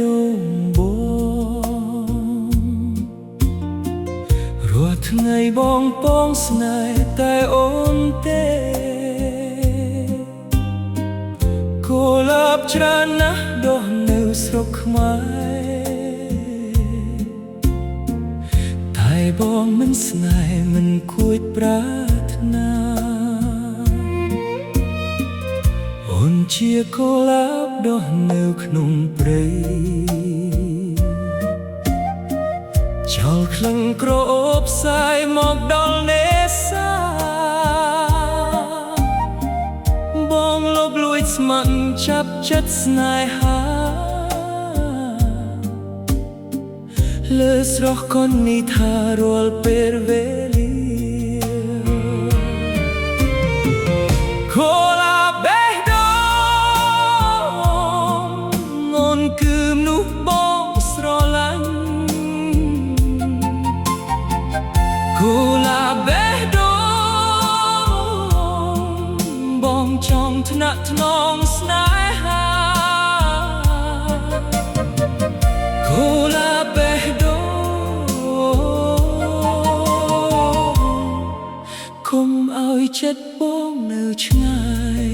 ដូងបងរាល់ថ្ងៃបងពងស្នេហ៍តែអូនទេកុលាបច្រើនណាស់ដុះនៅស្រុកខ្មែរតែបងមិនស្នេហ៍មិនគួចប្រាថ្នាអូនជាកុលាបដុះនៅក្នុងព្រៃចោលក្លិនក្រអូបផ្សាយមកដល់នេសាបងលបលួចស្ម័គ្រចាប់ចិត្តស្នេហាលើស្រស់កូននេះថារាល់ពេលវេលាកុលាបបេះដូងអូនគឺមនុស្សបងស្រឡាញ់កុលាបបេះដូងបងចង់ថ្នាក់ថ្នមស្នេហាកុលាបបេះដូងកុំឲ្យចិត្តបងនៅឆ្ងាយ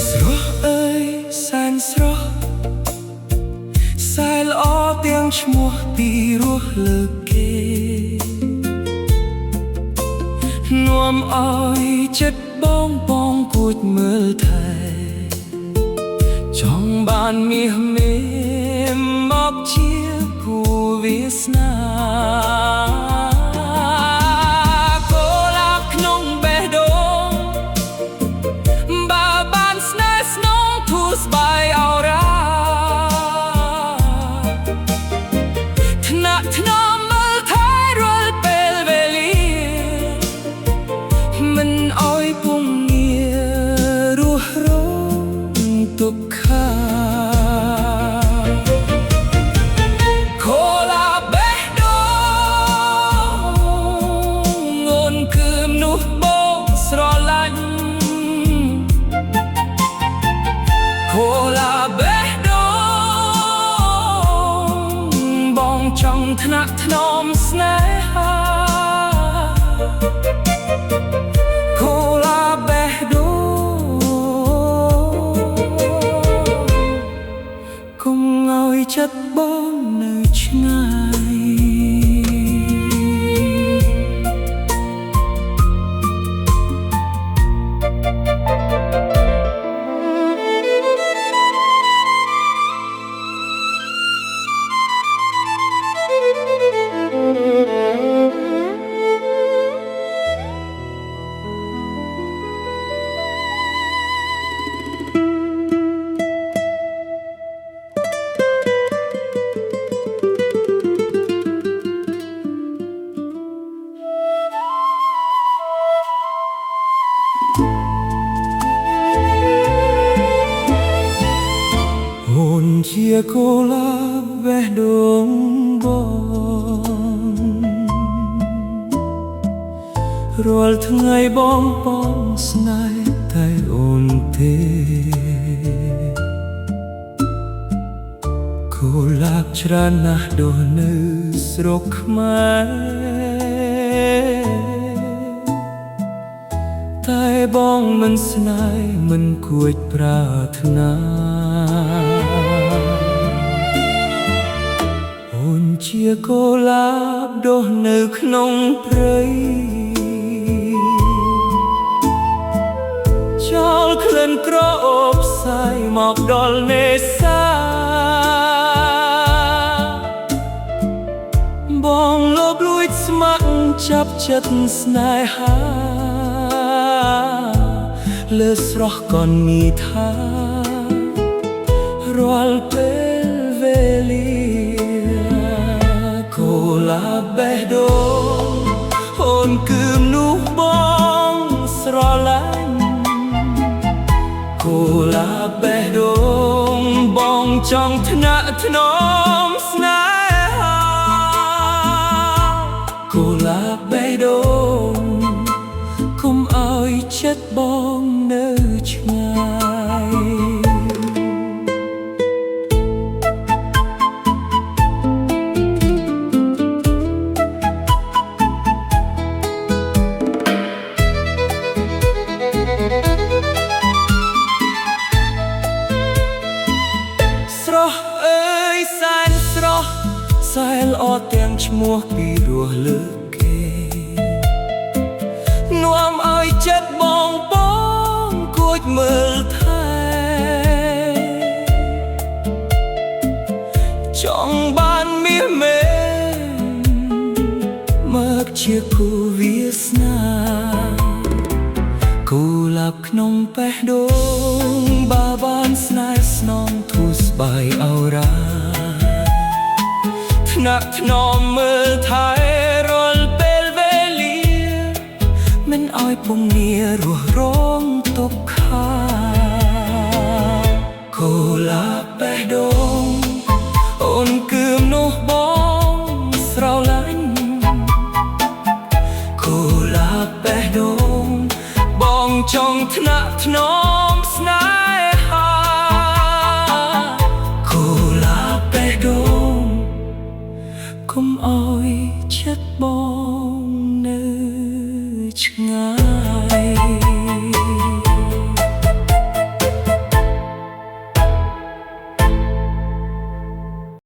ស្រស់អើយសែនស្រស់សែល្អទាំងឈ្មោះពីរស់លើគេនាំឲ្យចិត្តបងគួចមើលថែចង់បានមាសមេមកជាគូវាសនាកុលាបក្នុងបេះដូងបើបានស្នេហ៍ស្នងធូរស្បើយអរ៉ាថ្នាក់ថ្នមមើលថែរាល់ពេលវេលាមិនអោយពុំងាររស់រងទុក្ខាកុលាបបេះដូងអូនគឺមនុស្សបងស្រឡាញ់កុលាបបេះដូងបងចង់ថ្នាក់ថ្នមស្នេហាកុលាបបេះដូងកុំឲ្យចិត្តបងនៅឆ្ងាយអូនជាកុលាបបេះដូងបងរាល់ថ្ងៃបងស្នេហ៍តែអូនទេកុលាបច្រើនណាស់ដុះនៅស្រុកខ្មែរតែបងមិនស្នេហ៍មិនគួចប្រាថ្នាអូនជាកុលាបដុះនៅក្នុងព្រៃចោលក្លិនក្រអូបផ្សាយមកដល់នេសាបងលបលួចស្ម័គ្រចាប់ចិត្តស្នេហាលើស្រស់កូននេះថារាល់ពេលវេលាកុលាបបេះដូងអូនគឺមនុស្សបងស្រឡាញ់ គូឡាបេះដូងបងចង់ថ្នាក់ថ្នមស្នេហាគូឡាបេះដូងកុំឲ្យចិត្តបងនៅឆ្ងាយស្រស់អើយសែនស្រស់សែលអត់ទាំងឈ្មោះពីរស់លើគេនាំឲ្យចិត្តបងគួចមើលថែចង់បានមាសមេមកជាគូវាសនាគូឡាប់ក្នុងបេះដូងបាបានស្នេហ៍ស្នងធូរស្បើយអរាថ្នាក់ថ្នមមើលថែរាល់ពេលវេលាមិនឲ្យពងនារស់រងទុក្ខាគូឡាបេះដូងអូនគឺមនុស្សបងស្រឡាញ់គូឡាបេះដូងបងចង់ថ្នាក់ថ្នម